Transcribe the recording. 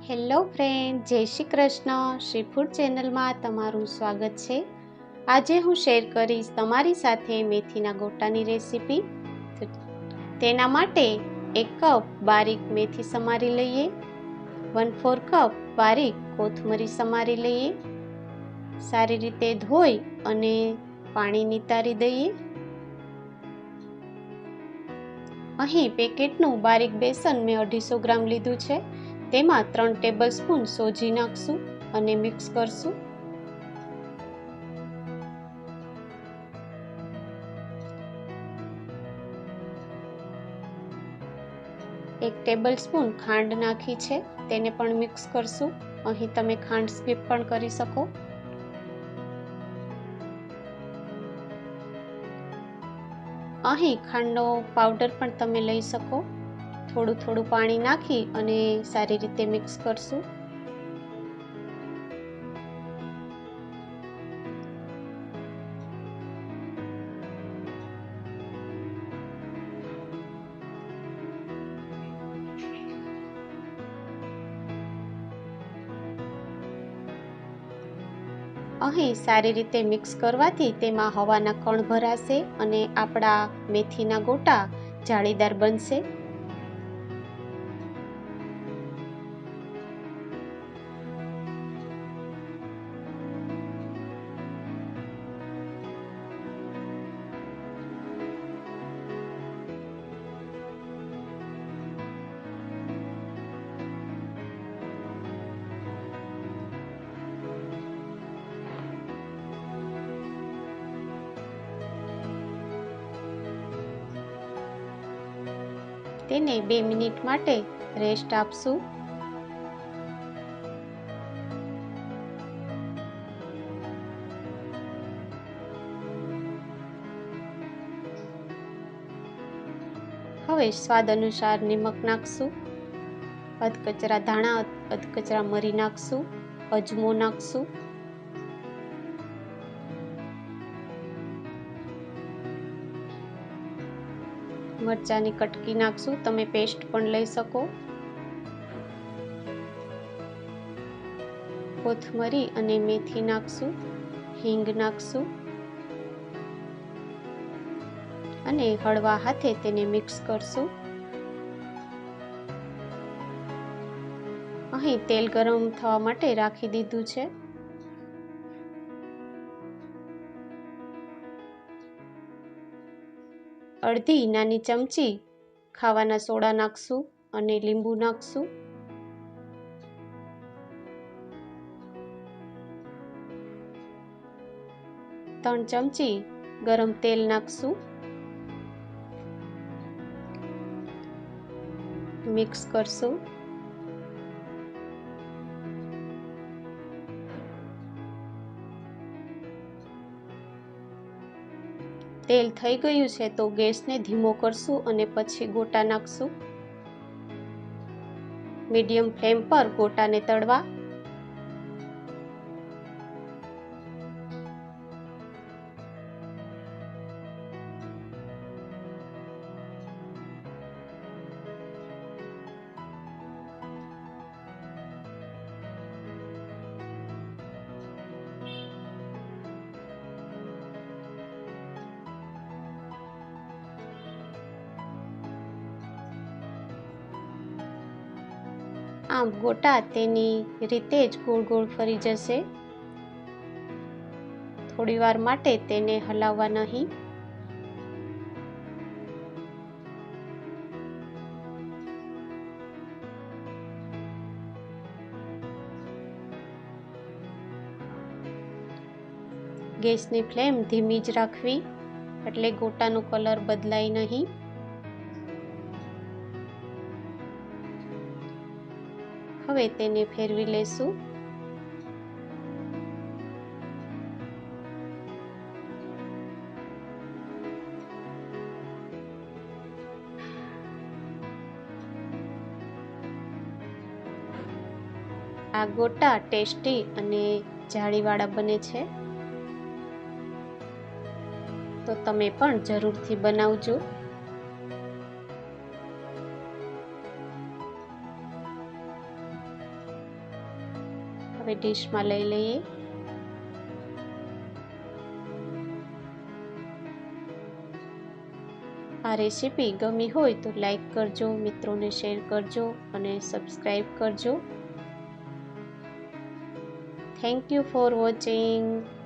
Hello friend, જય Shri Krishna. Shri food ચેનલમાં તમારું સ્વાગત છે. આજે હું શેર કરીશ તમારી સાથે મેથીના ગોટાની રેસીપી. તેના માટે 1 કપ બારીક મેથી સમારી લઈએ, 1/4 કપ બારીક કોથમરી સમારી લઈએ. સારી રીતે ધોઈ અને પાણી નિતારી દઈએ. અહીં પેકેટનું બારીક બેસન મેં 250 ગ્રામ લીધું છે. તેમાં 3 ટેબલસ્પૂન સોજી નાખશું અને મિક્સ કરશું. એક ટેબલસ્પૂન ખાંડ નાખી છે, તેને પણ મિક્સ કરશું. અહીં તમે ખાંડ સ્કીપ પણ કરી શકો. અહીં ખાંડનો પાવડર પણ તમે લઈ શકો. થોડું પાણી નાખી અને સારી રીતે મિક્સ કરશું. અહીં સારી રીતે મિક્સ કરવાથી તેમાં હવાના કણ ભરાશે અને આપણા મેથીના ગોટા જાળીદાર બનશે. તેને 2 મિનિટ માટે રેસ્ટ આપશું. હવે સ્વાદ અનુસાર નમક નાખશું, અધકચરા ધાણા, અધકચરા મરી નાખશું, અજમો નાખશું. મરચાની કટકી નાખશું, તમે પેસ્ટ પણ લઈ શકો. કોથમરી અને મેથી નાખશું, હિંગ નાખશું અને હળવા હાથે તેને મિક્સ કરશું. અહીં તેલ ગરમ થવા માટે રાખી દીધું છે. અડધી નાની ચમચી ખાવાના સોડા નાખશું અને લીંબુ નાખશું. ત્રણ ચમચી ગરમ તેલ નાખશું. મિક્સ કરશું. તેલ થઈ ગયું છે તો ગેસને ધીમો કરશું અને પછી ગોટા નાખશું. મીડિયમ ફ્લેમ પર ગોટાને તળવા. આમ ગોટા તેની રીતે જ ગોળ ગોળ ફરી જશે. થોડી વાર માટે તેને હલાવવા નહીં. ગેસની ફ્લેમ ધીમી જ રાખવી, એટલે ગોટાનો કલર બદલાય નહીં. હવે તેને ફેરવી લેશું. આ ગોટા ટેસ્ટી અને જાળીવાળા બને છે, તો તમે પણ જરૂરથી બનાવજો. હવે ડીશમાં લઈ લઈએ. આ રેસીપી ગમી હોય તો લાઈક કરજો, મિત્રોને શેર કરજો અને સબસ્ક્રાઈબ કરજો. Thank you for watching.